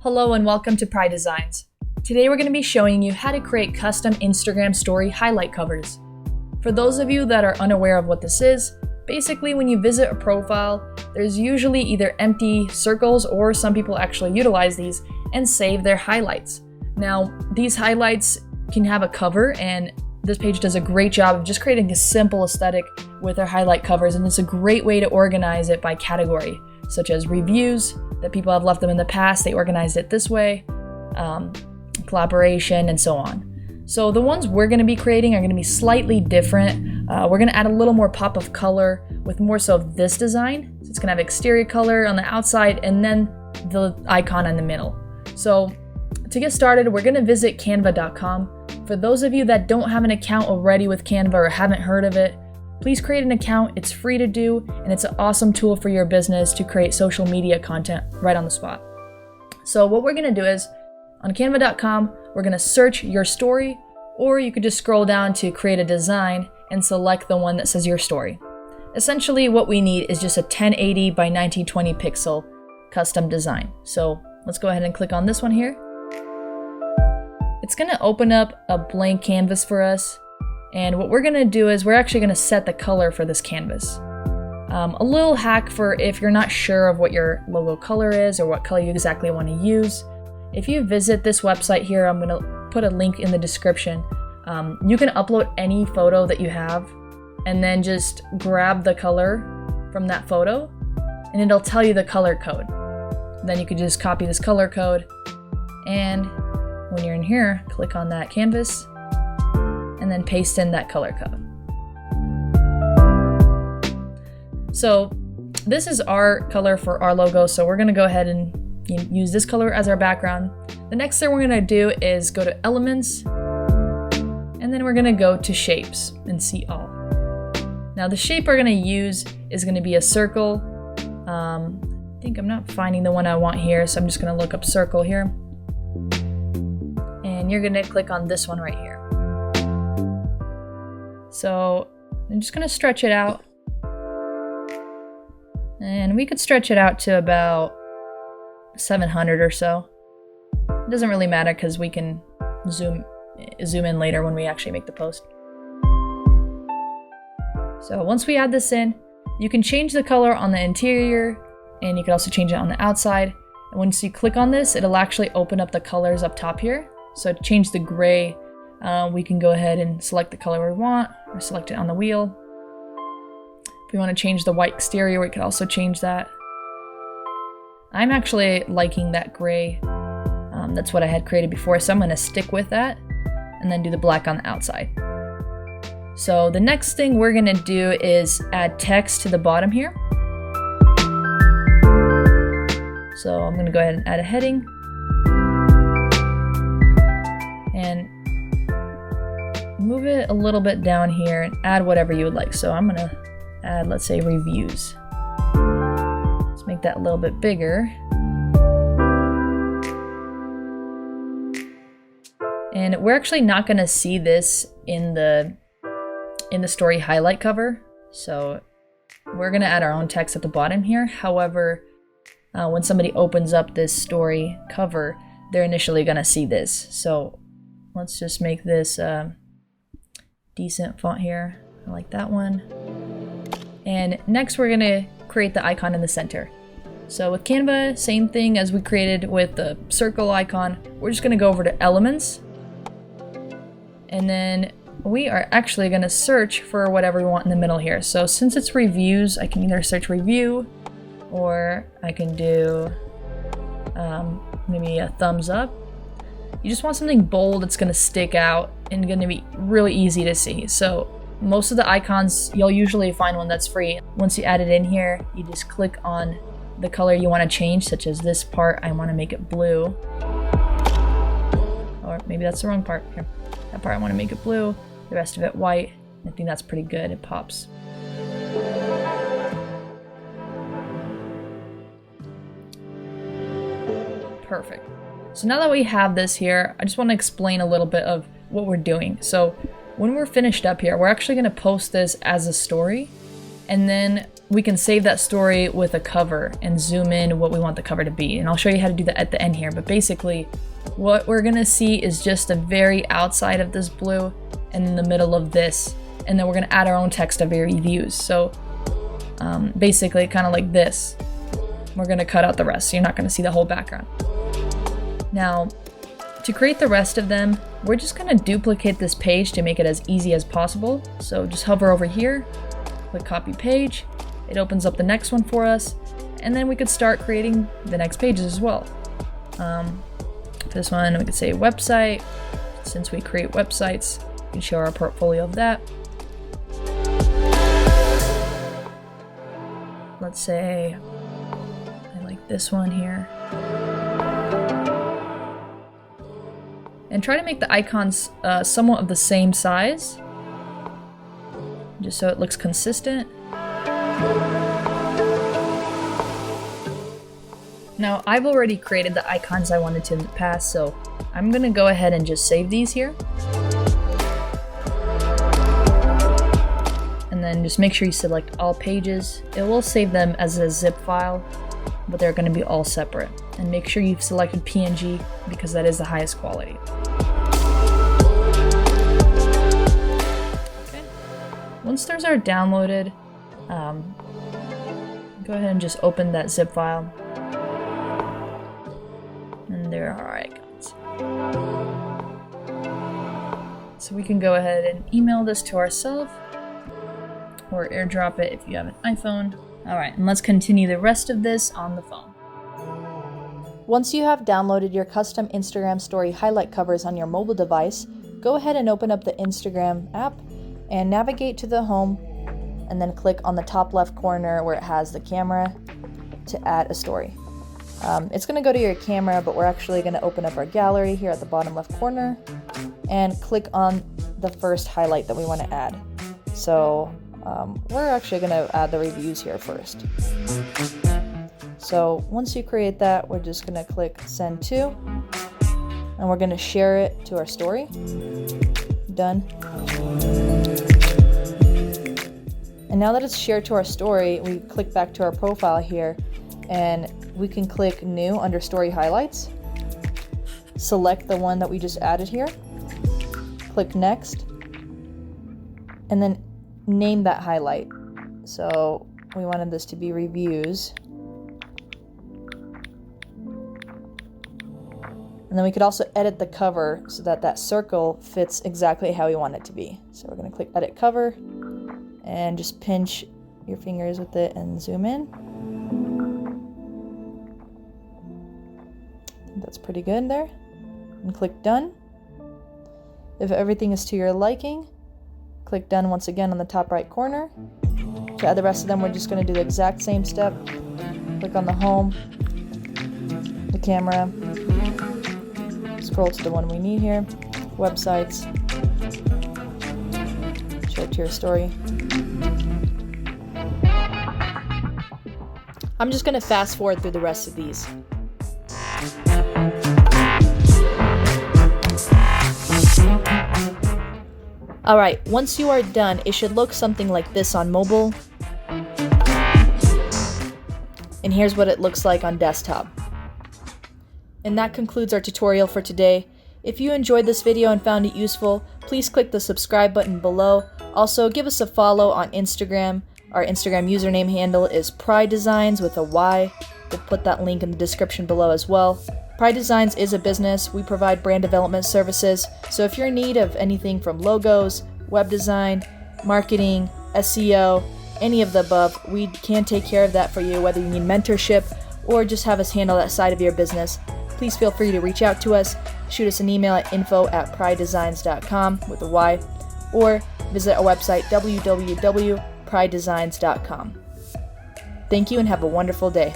Hello and welcome to Pride Designs. Today we're going to be showing you how to create custom Instagram story highlight covers. For those of you that are unaware of what this is, basically when you visit a profile, there's usually either empty circles or some people actually utilize these and save their highlights. Now, these highlights can have a cover, and this page does a great job of just creating a simple aesthetic with their highlight covers, and it's a great way to organize it by category, such as reviews that people have left them in the past. They organized it this way, collaboration, and so on. So the ones we're going to be creating are going to be slightly different. We're going to add a little more pop of color with more so of this design. So it's going to have exterior color on the outside and then the icon in the middle. So to get started, we're going to visit canva.com. For those of you that don't have an account already with Canva or haven't heard of it, please create an account. It's free to do, and it's an awesome tool for your business to create social media content right on the spot. So what we're going to do is, on canva.com, we're going to search your story, or you could just scroll down to create a design and select the one that says your story. Essentially, what we need is just a 1080 by 1920 pixel custom design. So let's go ahead and click on this one here. It's going to open up a blank canvas for us. And what we're going to do is we're actually going to set the color for this canvas. A little hack for if you're not sure of what your logo color is or what color you exactly want to use. If you visit this website here, I'm going to put a link in the description. You can upload any photo that you have and then just grab the color from that photo and it'll tell you the color code. Then you could just copy this color code, and when you're in here, click on that canvas and then paste in that color code. So this is our color for our logo, so we're going to go ahead and use this color as our background. The next thing we're going to do is go to Elements, and then we're going to go to Shapes and see all. Now the shape we're going to use is going to be a circle. I think I'm not finding the one I want here, so I'm just going to look up circle here. And you're going to click on this one right here. So I'm just going to stretch it out, and we could stretch it out to about 700 or so. It doesn't really matter because we can zoom in later when we actually make the post. So once we add this in, you can change the color on the interior, and you can also change it on the outside. And once you click on this, it'll actually open up the colors up top here. So to change the gray, we can go ahead and select the color we want, or select it on the wheel. If we want to change the white exterior, we could also change that. I'm actually liking that gray. That's what I had created before, so I'm going to stick with that and then do the black on the outside. So the next thing we're going to do is add text to the bottom here. So I'm going to go ahead and add a heading. And move it a little bit down here and add whatever you would like. So I'm gonna add, let's say, reviews. Let's make that a little bit bigger. And we're actually not gonna see this in the story highlight cover. So we're gonna add our own text at the bottom here. However, when somebody opens up this story cover, they're initially gonna see this. So let's just make this decent font here. I like that one. And next we're going to create the icon in the center. So with Canva, same thing as we created with the circle icon. We're just going to go over to Elements. And then we are actually going to search for whatever we want in the middle here. So since it's reviews, I can either search review, or I can do maybe a thumbs up. You just want something bold that's going to stick out and going to be really easy to see. So most of the icons, you'll usually find one that's free. Once you add it in here, you just click on the color you want to change, such as this part, I want to make it blue. Or maybe that's the wrong part. Here, that part I want to make it blue, the rest of it white. I think that's pretty good, it pops. Perfect. So now that we have this here, I just want to explain a little bit of what we're doing. So when we're finished up here, we're actually going to post this as a story, and then we can save that story with a cover and zoom in what we want the cover to be. And I'll show you how to do that at the end here. But basically, what we're gonna see is just the very outside of this blue and in the middle of this. And then we're gonna add our own text of our reviews. So basically kind of like this. We're gonna cut out the rest, so you're not gonna see the whole background. Now, to create the rest of them, we're just gonna duplicate this page to make it as easy as possible. So just hover over here, click copy page. It opens up the next one for us, and then we could start creating the next pages as well. This one, we could say website. Since we create websites, we can show our portfolio of that. Let's say I like this one here. And try to make the icons somewhat of the same size, just so it looks consistent. Now, I've already created the icons I wanted to in the past, so I'm gonna go ahead and just save these here. And then just make sure you select all pages. It will save them as a zip file, but they're gonna be all separate. And make sure you've selected PNG because that is the highest quality. Okay. Once those are downloaded, go ahead and just open that zip file. And there are our icons. So we can go ahead and email this to ourselves or airdrop it if you have an iPhone. Alright, and let's continue the rest of this on the phone. Once you have downloaded your custom Instagram story highlight covers on your mobile device, go ahead and open up the Instagram app and navigate to the home, and then click on the top left corner where it has the camera to add a story. It's going to go to your camera, but we're actually going to open up our gallery here at the bottom left corner and click on the first highlight that we want to add. So we're actually going to add the reviews here first. So once you create that, we're just going to click send to, and we're going to share it to our story. Done. And now that it's shared to our story, we click back to our profile here, and we can click new under story highlights, select the one that we just added here, click next, and then name that highlight. So we wanted this to be reviews. And then we could also edit the cover so that that circle fits exactly how we want it to be. So we're going to click edit cover and just pinch your fingers with it and zoom in. I think that's pretty good there. And click done. If everything is to your liking, click done once again on the top right corner. To add the rest of them, we're just going to do the exact same step. Click on the home, the camera, scroll to the one we need here, websites, show it to your story. I'm just going to fast forward through the rest of these. Alright, once you are done, it should look something like this on mobile. And here's what it looks like on desktop. And that concludes our tutorial for today. If you enjoyed this video and found it useful, please click the subscribe button below. Also, give us a follow on Instagram. Our Instagram username handle is Pride Designs with a Y. We'll put that link in the description below as well. Pride Designs is a business. We provide brand development services. So if you're in need of anything from logos, web design, marketing, SEO, any of the above, we can take care of that for you, whether you need mentorship or just have us handle that side of your business. Please feel free to reach out to us. Shoot us an email at info@pridedesigns.com with a Y, or visit our website www.pridedesigns.com. Thank you and have a wonderful day.